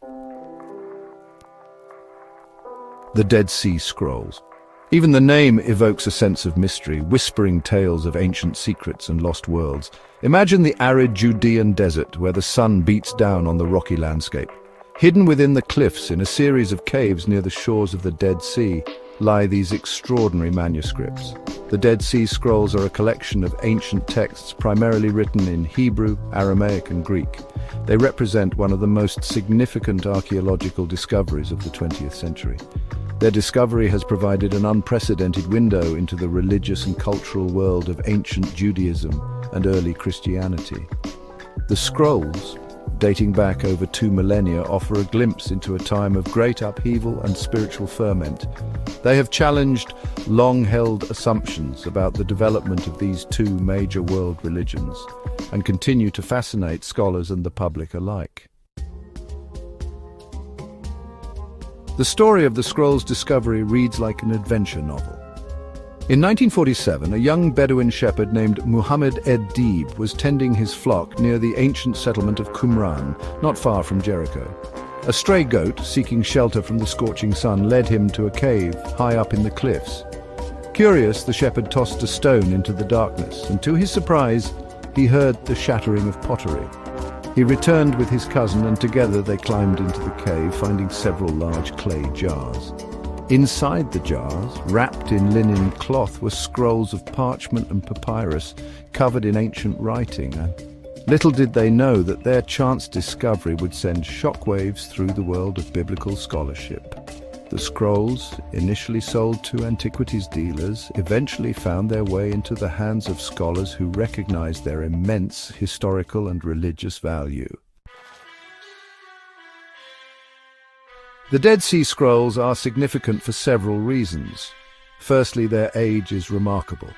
The Dead Sea Scrolls. Even the name evokes a sense of mystery, whispering tales of ancient secrets and lost worlds. Imagine the arid Judean desert where the sun beats down on the rocky landscape. Hidden within the cliffs in a series of caves near the shores of the Dead Sea lie these extraordinary manuscripts. The Dead Sea Scrolls are a collection of ancient texts primarily written in Hebrew, Aramaic and Greek. They represent one of the most significant archaeological discoveries of the 20th century. Their discovery has provided an unprecedented window into the religious and cultural world of ancient Judaism and early Christianity. The scrolls, dating back over 2 millennia, offer a glimpse into a time of great upheaval and spiritual ferment. They have challenged long-held assumptions about the development of these two major world religions and continue to fascinate scholars and the public alike. The story of the scrolls' discovery reads like an adventure novel. In 1947, a young Bedouin shepherd named Muhammad ed-Dib was tending his flock near the ancient settlement of Qumran, not far from Jericho. A stray goat, seeking shelter from the scorching sun, led him to a cave high up in the cliffs. Curious, the shepherd tossed a stone into the darkness, and to his surprise, he heard the shattering of pottery. He returned with his cousin, and together they climbed into the cave, finding several large clay jars. Inside the jars, wrapped in linen cloth, were scrolls of parchment and papyrus covered in ancient writing. Little did they know that their chance discovery would send shockwaves through the world of biblical scholarship. The scrolls, initially sold to antiquities dealers, eventually found their way into the hands of scholars who recognized their immense historical and religious value. The Dead Sea Scrolls are significant for several reasons. Firstly, their age is remarkable.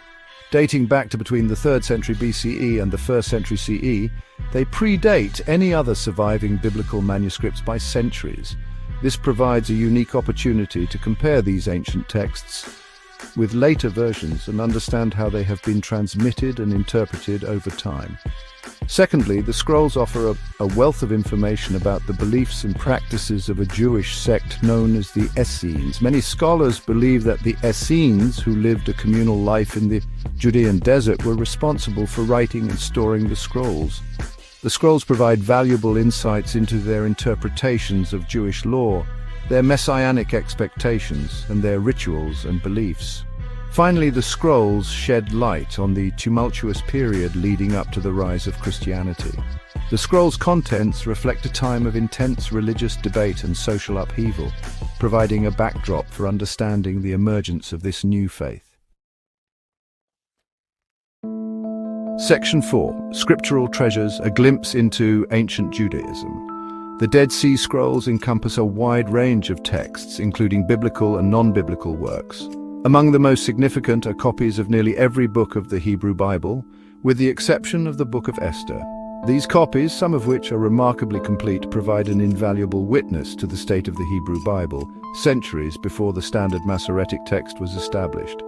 Dating back to between the 3rd century BCE and the 1st century CE, they predate any other surviving biblical manuscripts by centuries. This provides a unique opportunity to compare these ancient texts with later versions and understand how they have been transmitted and interpreted over time. Secondly, the scrolls offer a wealth of information about the beliefs and practices of a Jewish sect known as the Essenes. Many scholars believe that the Essenes, who lived a communal life in the Judean desert, were responsible for writing and storing the scrolls. The scrolls provide valuable insights into their interpretations of Jewish law, their messianic expectations, and their rituals and beliefs. Finally, the scrolls shed light on the tumultuous period leading up to the rise of Christianity. The scrolls' contents reflect a time of intense religious debate and social upheaval, providing a backdrop for understanding the emergence of this new faith. Section 4. Scriptural Treasures, a glimpse into ancient Judaism. The Dead Sea Scrolls encompass a wide range of texts, including biblical and non-biblical works. Among the most significant are copies of nearly every book of the Hebrew Bible, with the exception of the Book of Esther. These copies, some of which are remarkably complete, provide an invaluable witness to the state of the Hebrew Bible, centuries before the standard Masoretic text was established.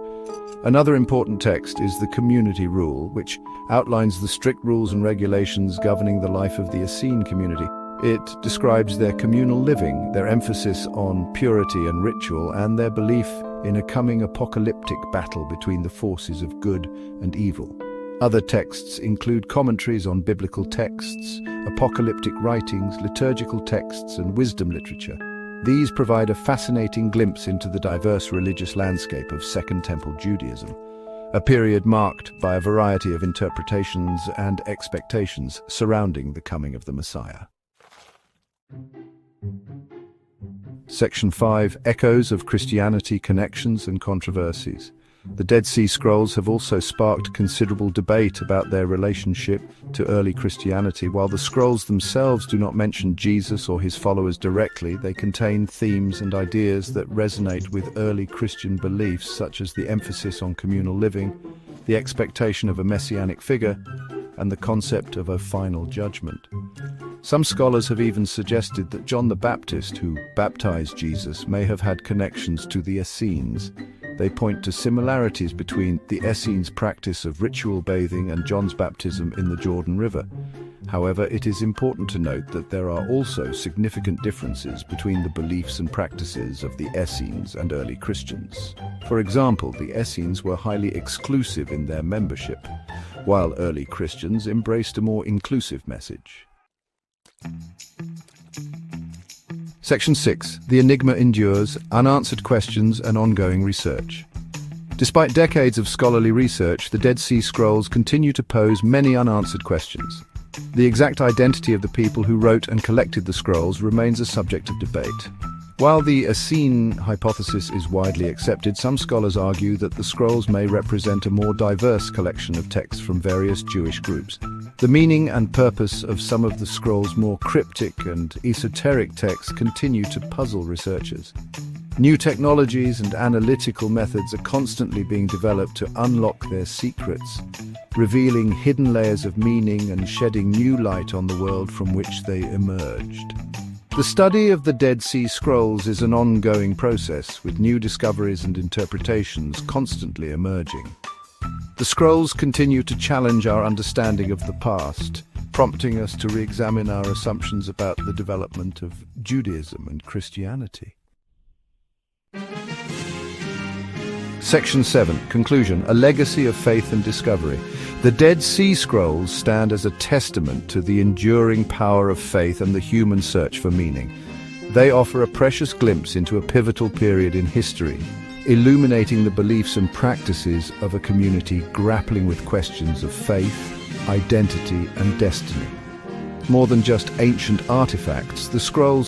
Another important text is the Community Rule, which outlines the strict rules and regulations governing the life of the Essene community. It describes their communal living, their emphasis on purity and ritual, and their belief in a coming apocalyptic battle between the forces of good and evil. Other texts include commentaries on biblical texts, apocalyptic writings, liturgical texts, and wisdom literature. These provide a fascinating glimpse into the diverse religious landscape of Second Temple Judaism, a period marked by a variety of interpretations and expectations surrounding the coming of the Messiah. Section 5. Echoes of Christianity, Connections and Controversies. The Dead Sea Scrolls have also sparked considerable debate about their relationship to early Christianity. While the scrolls themselves do not mention Jesus or his followers directly, they contain themes and ideas that resonate with early Christian beliefs, such as the emphasis on communal living, the expectation of a messianic figure, and the concept of a final judgment. Some scholars have even suggested that John the Baptist, who baptized Jesus, may have had connections to the Essenes. They point to similarities between the Essenes' practice of ritual bathing and John's baptism in the Jordan River. However, it is important to note that there are also significant differences between the beliefs and practices of the Essenes and early Christians. For example, the Essenes were highly exclusive in their membership, while early Christians embraced a more inclusive message. Section 6. The Enigma endures, unanswered questions and ongoing research. Despite decades of scholarly research, the Dead Sea Scrolls continue to pose many unanswered questions. The exact identity of the people who wrote and collected the scrolls remains a subject of debate. While the Essene hypothesis is widely accepted, some scholars argue that the scrolls may represent a more diverse collection of texts from various Jewish groups. The meaning and purpose of some of the scrolls' more cryptic and esoteric texts continue to puzzle researchers. New technologies and analytical methods are constantly being developed to unlock their secrets, revealing hidden layers of meaning and shedding new light on the world from which they emerged. The study of the Dead Sea Scrolls is an ongoing process, with new discoveries and interpretations constantly emerging. The scrolls continue to challenge our understanding of the past, prompting us to re-examine our assumptions about the development of Judaism and Christianity. Section 7. Conclusion. A legacy of faith and discovery. The Dead Sea Scrolls stand as a testament to the enduring power of faith and the human search for meaning. They offer a precious glimpse into a pivotal period in history, illuminating the beliefs and practices of a community grappling with questions of faith, identity, and destiny. More than just ancient artifacts, the scrolls